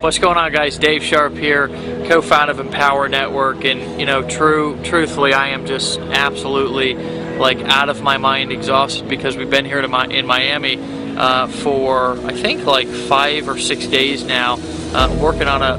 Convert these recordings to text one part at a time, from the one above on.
What's going on, guys? Dave Sharp here, co-founder of Empower Network, and truthfully, I am just absolutely out of my mind exhausted because we've been here in Miami for I think 5 or 6 days now, working on a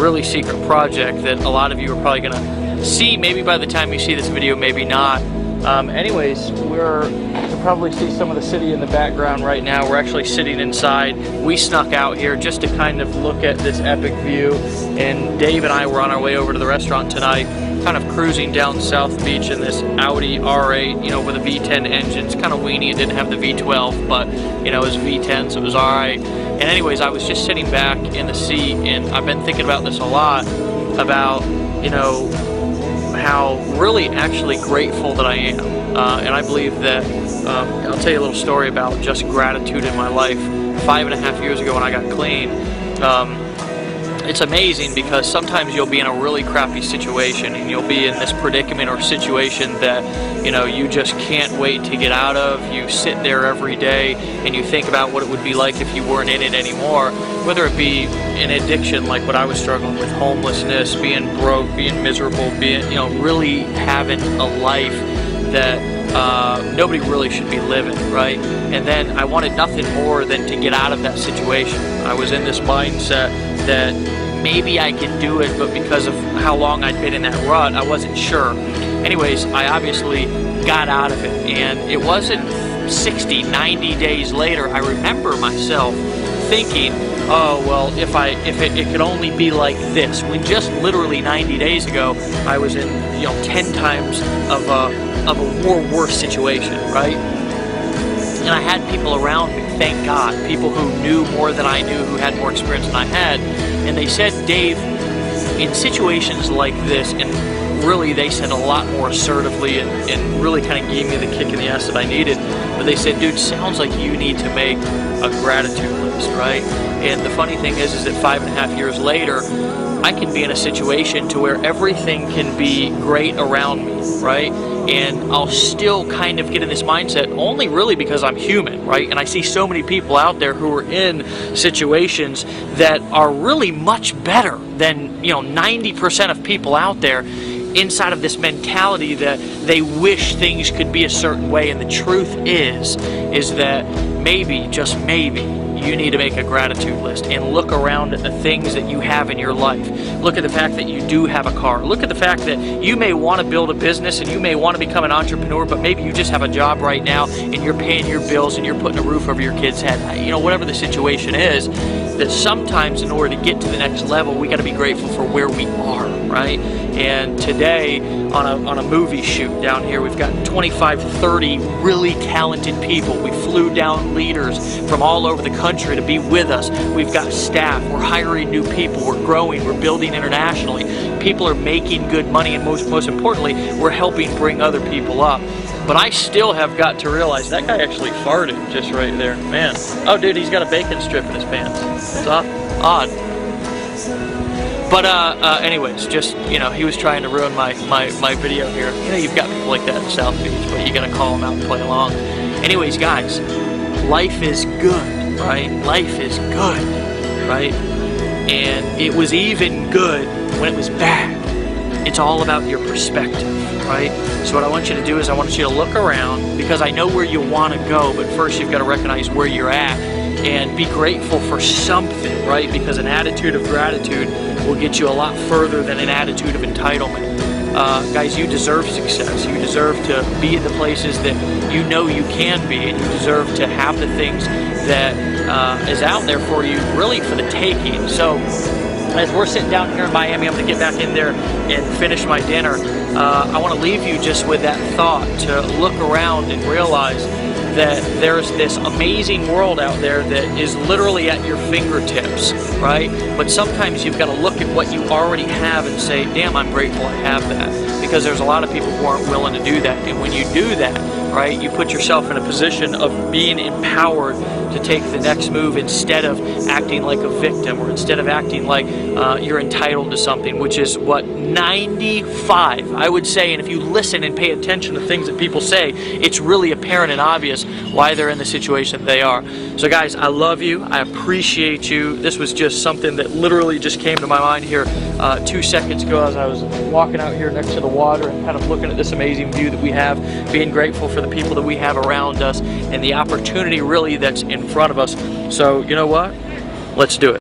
really secret project that a lot of you are probably gonna see maybe by the time you see this video, maybe not. Anyways, you can probably see some of the city in the background right now. We're actually sitting inside. We snuck out here just to kind of look at this epic view, and Dave and I were on our way over to the restaurant tonight, kind of cruising down South Beach in this Audi R8, with a V10 engine. It's kind of weenie. It didn't have the V12, but it was V10, so it was alright. And anyways, I was just sitting back in the seat, and I've been thinking about this a lot, about how really actually grateful that I am, and I believe that I'll tell you a little story about just gratitude in my life. 5.5 years ago when I got clean, it's amazing because sometimes you'll be in a really crappy situation and you'll be in this predicament or situation that you just can't wait to get out of. You sit there every day and you think about what it would be like if you weren't in it anymore, whether it be an addiction like what I was struggling with, homelessness, being broke, being miserable, being really having a life that nobody really should be living, right? And then I wanted nothing more than to get out of that situation. I was in this mindset that maybe I could do it, but because of how long I'd been in that rut, I wasn't sure. Anyways, I obviously got out of it, and it wasn't 60, 90 days later, I remember myself thinking, oh, well, if it could only be like this, when just literally 90 days ago, I was in 10 times of a more worse situation, right? And I had people around me, thank God, people who knew more than I knew, who had more experience than I had, and they said, Dave, in situations like this, and really they said a lot more assertively and really kind of gave me the kick in the ass that I needed, but they said, dude, sounds like you need to make a gratitude list, right? And the funny thing is that 5.5 years later, I can be in a situation to where everything can be great around me, right? And I'll still kind of get in this mindset only really because I'm human, right? And I see so many people out there who are in situations that are really much better than 90% of people out there, inside of this mentality that they wish things could be a certain way. And the truth is that maybe, just maybe, you need to make a gratitude list and look around at the things that you have in your life. Look at the fact that you do have a car. Look at the fact that you may want to build a business and you may want to become an entrepreneur, but maybe you just have a job right now and you're paying your bills and you're putting a roof over your kid's head. Whatever the situation is, that sometimes in order to get to the next level, we got to be grateful for where we are, right? And today, on a movie shoot down here, we've got 25 to 30 really talented people. We flew down leaders from all over the country to be with us. We've got staff. We're hiring new people. We're growing. We're building internationally. People are making good money, and most importantly, we're helping bring other people up. But I still have got to realize that guy actually farted just right there. Man. Oh, dude, he's got a bacon strip in his pants. It's odd. But anyways, just he was trying to ruin my video here. You've got people like that in South Beach, but you gotta call them out and play along. Anyways, guys, life is good, right? Life is good, right? And it was even good when it was bad. It's all about your perspective, right? So what I want you to do is I want you to look around, because I know where you want to go, but first you've got to recognize where you're at and be grateful for something, right? Because an attitude of gratitude will get you a lot further than an attitude of entitlement. Guys, you deserve success. You deserve to be in the places that you know you can be, and you deserve to have the things that is out there for you, really for the taking. So as we're sitting down here in Miami, I'm going to get back in there and finish my dinner. I want to leave you just with that thought, to look around and realize that there's this amazing world out there that is literally at your fingertips, right? But sometimes you've got to look at what you already have and say, damn, I'm grateful I have that. Because there's a lot of people who aren't willing to do that. And when you do that, right? You put yourself in a position of being empowered to take the next move instead of acting like a victim, or instead of acting like you're entitled to something, which is what 95, I would say, and if you listen and pay attention to things that people say, it's really apparent and obvious why they're in the situation they are. So guys, I love you. I appreciate you. This was just something that literally just came to my mind here 2 seconds ago as I was walking out here next to the water and kind of looking at this amazing view that we have, being grateful for the people that we have around us and the opportunity really that's in front of us. So you know what? Let's do it.